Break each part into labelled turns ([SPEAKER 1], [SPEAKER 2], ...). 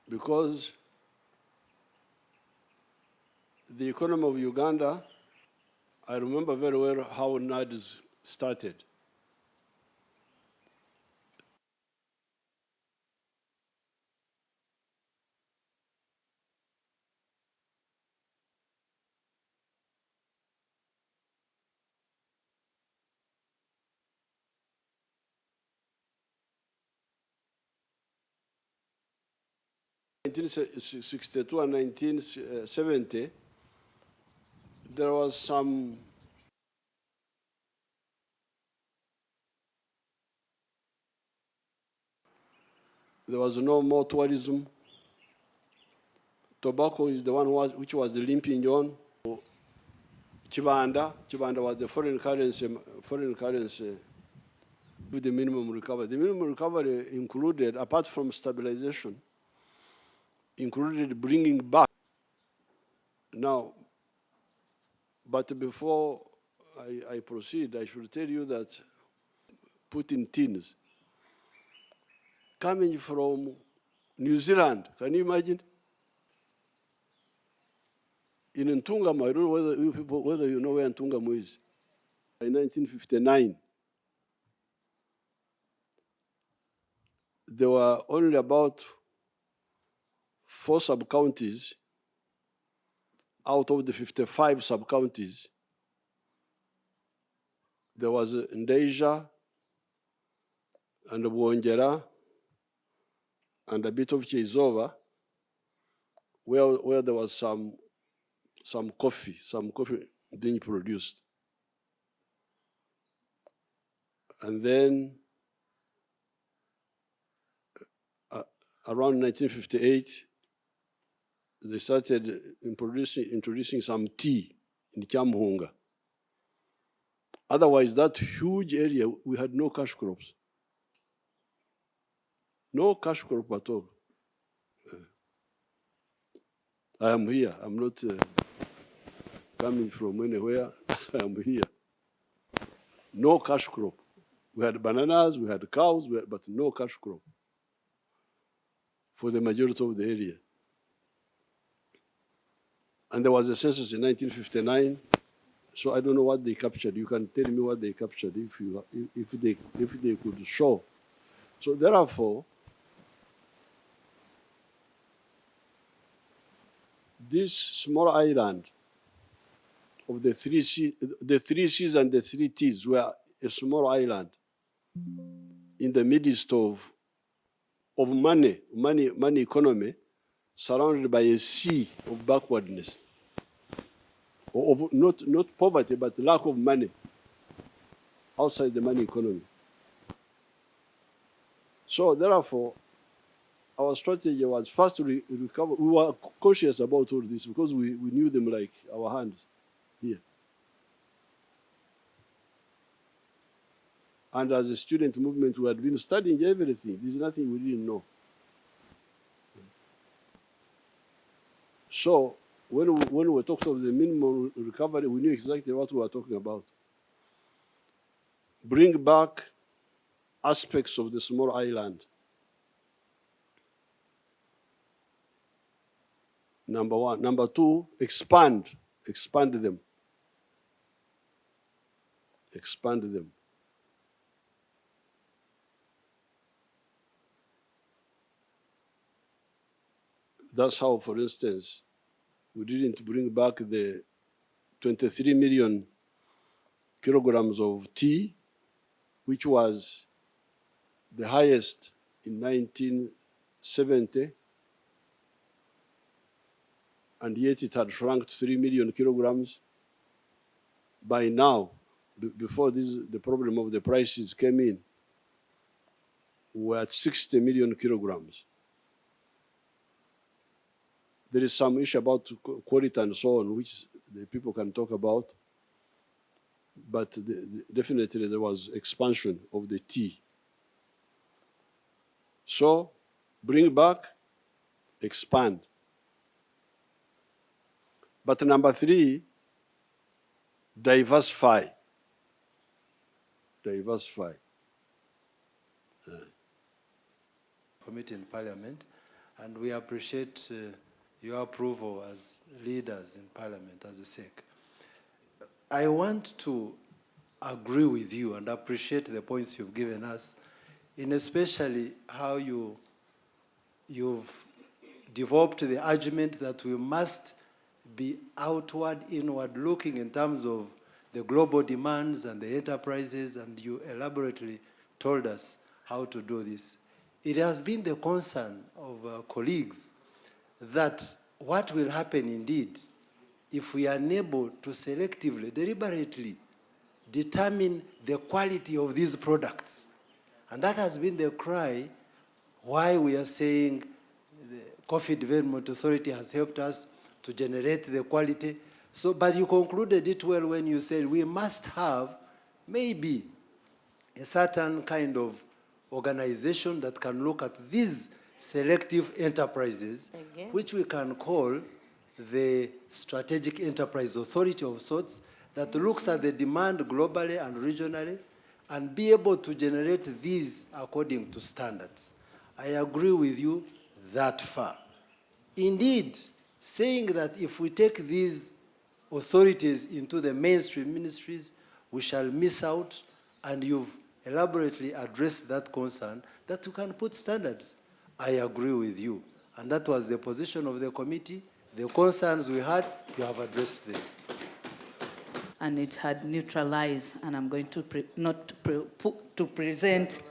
[SPEAKER 1] because the economy of Uganda, I remember very well how NADS started. In 1962 and 1970, there was no more tourism. Tobacco is the one which was limping on. Chibanda was the foreign currency with the minimum recovery. The minimum recovery included, apart from stabilization, included bringing back. Now, but before I proceed, I should tell you that put in tins coming from New Zealand. Can you imagine? In Ntungamo, I don't know whether you know where Ntungamo is. In 1959, there were only about 4 sub-counties out of the 55 sub-counties. There was Ndeja and Bwongera and a bit of Chizova, where there was some coffee being produced. And then around 1958, they started introducing some tea in Chamhunga. Otherwise, that huge area, we had no cash crops. No cash crop at all. I am here. I'm not coming from anywhere. I am here. No cash crop. We had bananas, we had cows, but no cash crop for the majority of the area. And there was a census in 1959, so I don't know what they captured. You can tell me what they captured if they could show. So therefore, this small island of the 3 C's and the 3 T's were a small island in the midst of money economy, surrounded by a sea of backwardness, of not poverty, but lack of money outside the money economy. So therefore, our strategy was first to recover. We were cautious about all this because we knew them like our hands here. And as a student movement, we had been studying everything. There's nothing we didn't know. So when we talked of the minimum recovery, we knew exactly what we were talking about. Bring back aspects of the small island. Number one. Number two, expand them. Expand them. That's how, for instance, we didn't bring back the 23 million kilograms of tea, which was the highest in 1970, and yet it had shrunk to 3 million kilograms. By now, before the problem of the prices came in, we're at 60 million kilograms. There is some issue about quality and so on, which the people can talk about, but definitely there was expansion of the tea. So, bring back, expand. But number three, diversify.
[SPEAKER 2] Committee in Parliament, and we appreciate your approval as leaders in Parliament, as a SEC. I want to agree with you and appreciate the points you've given us, in especially how you've developed the argument that we must be outward, inward looking in terms of the global demands and the enterprises, and you elaborately told us how to do this. It has been the concern of colleagues that what will happen indeed if we are unable to selectively, deliberately determine the quality of these products. And that has been the cry why we are saying the Coffee Development Authority has helped us to generate the quality. So, but you concluded it well when you said we must have maybe a certain kind of organization that can look at these selective enterprises, which we can call the Strategic Enterprise Authority of sorts, that looks at the demand globally and regionally and be able to generate these according to standards. I agree with you that far. Indeed, saying that if we take these authorities into the mainstream ministries, we shall miss out, and you've elaborately addressed that concern, that you can put standards. I agree with you. And that was the position of the committee. The concerns we had, you have addressed them.
[SPEAKER 3] And it had neutralized, and I'm going to present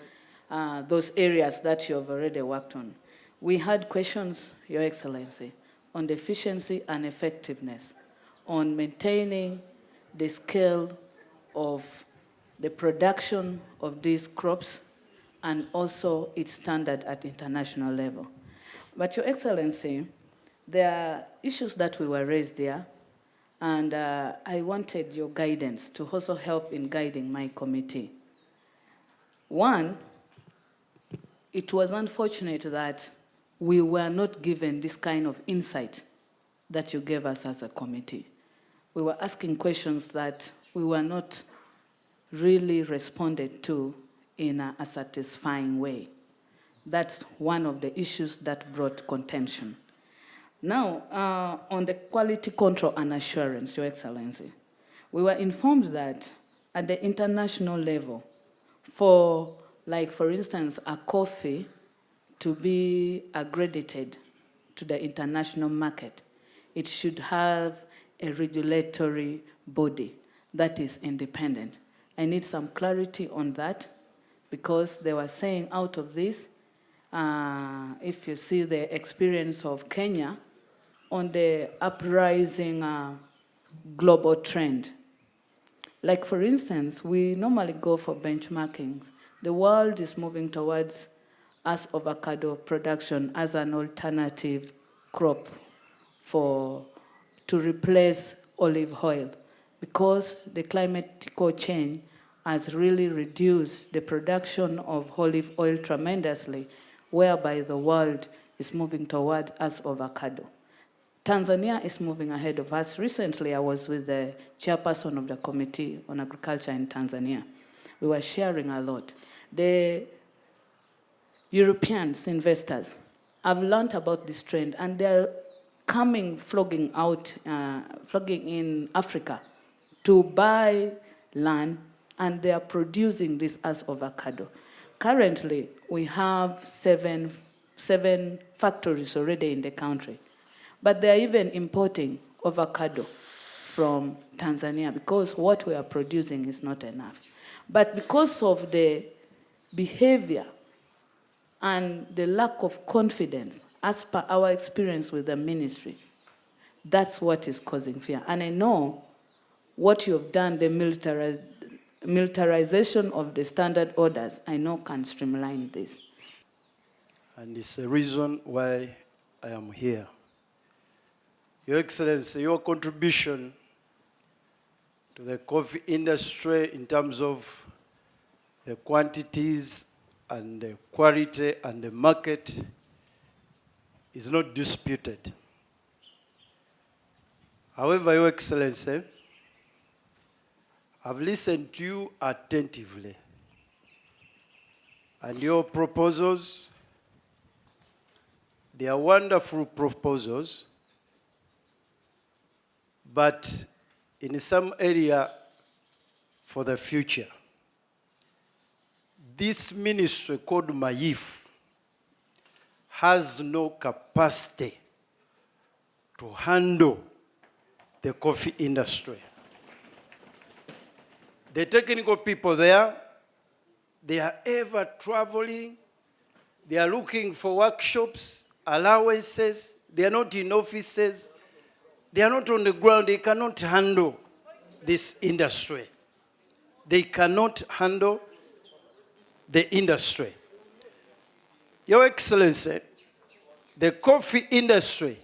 [SPEAKER 3] those areas that you have already worked on. We had questions, Your Excellency, on the efficiency and effectiveness, on maintaining the scale of the production of these crops, and also its standard at international level. But Your Excellency, there are issues that we were raised there, and I wanted your guidance to also help in guiding my committee. One, it was unfortunate that we were not given this kind of insight that you gave us as a committee. We were asking questions that we were not really responded to in a satisfying way. That's one of the issues that brought contention. Now, on the quality control and assurance, Your Excellency, we were informed that at the international level, for instance, a coffee to be accredited to the international market, it should have a regulatory body that is independent. I need some clarity on that, because they were saying out of this, if you see the experience of Kenya on the uprising global trend. Like, for instance, we normally go for benchmarkings. The world is moving towards as avocado production as an alternative crop to replace olive oil, because the climatical change has really reduced the production of olive oil tremendously, whereby the world is moving toward as avocado. Tanzania is moving ahead of us. Recently, I was with the chairperson of the Committee on Agriculture in Tanzania. We were sharing a lot. The Europeans, investors, have learned about this trend, and they're flogging in Africa to buy land, and they are producing this as avocado. Currently, we have seven factories already in the country, but they're even importing avocado from Tanzania, because what we are producing is not enough. But because of the behavior and the lack of confidence, as per our experience with the ministry, that's what is causing fear. And I know what you have done, the militarization of the standard orders, I know can streamline this.
[SPEAKER 2] And it's a reason why I am here. Your Excellency, your contribution to the coffee industry in terms of the quantities and the quality and the market is not disputed. However, Your Excellency, I've listened to you attentively, and your proposals They are wonderful proposals, but in some area for the future, this ministry called MAIF has no capacity to handle the coffee industry. The technical people there, they are ever traveling, they are looking for workshops, allowances, they are not in offices, they are not on the ground, they cannot handle this industry. They cannot handle the industry. Your Excellency, the coffee industry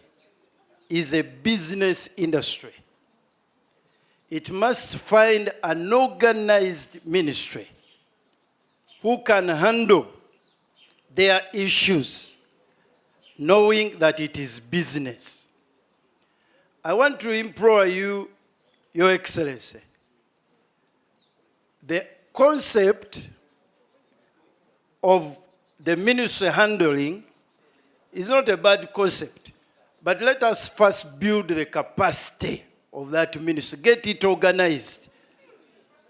[SPEAKER 2] is a business industry. It must find an organized ministry who can handle their issues, knowing that it is business. I want to implore you, Your Excellency, the concept of the ministry handling is not a bad concept, but let us first build the capacity of that ministry, get it organized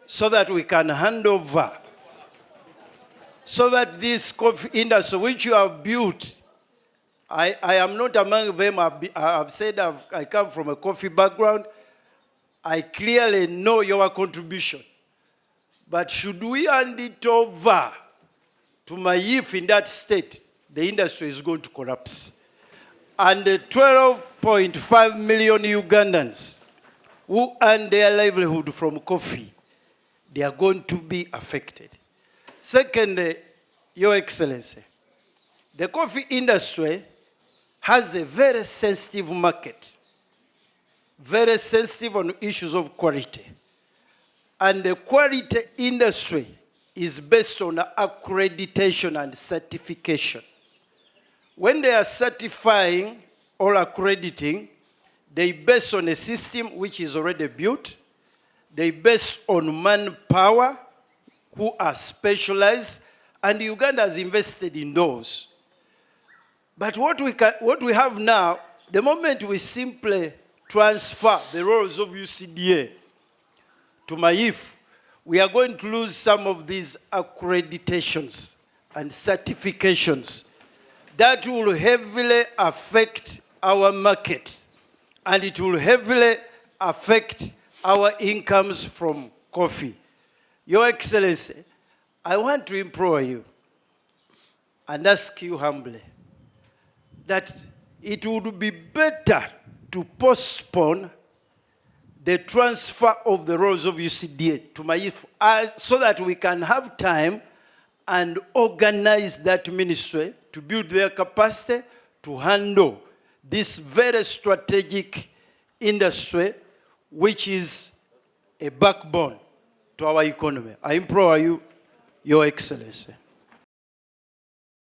[SPEAKER 2] so that we can hand over, so that this coffee industry which you have built, I am not among them. I've said I come from a coffee background. I clearly know your contribution. But should we hand it over to MAIF in that state, the industry is going to collapse. And the 12.5 million Ugandans who earn their livelihood from coffee, they are going to be affected. Secondly, Your Excellency, the coffee industry has a very sensitive market, very sensitive on issues of quality. And the quality industry is based on accreditation and certification. When they are certifying or accrediting, they base on a system which is already built. They base on manpower who are specialized, and Uganda has invested in those. But what we have now, the moment we simply transfer the roles of UCDA to MAIF, we are going to lose some of these accreditations and certifications that will heavily affect our market, and it will heavily affect our incomes from coffee. Your Excellency, I want to implore you and ask you humbly that it would be better to postpone the transfer of the roles of UCDA to MAIF so that we can have time and organize that ministry to build their capacity to handle this very strategic industry, which is a backbone to our economy. I implore you, Your Excellency.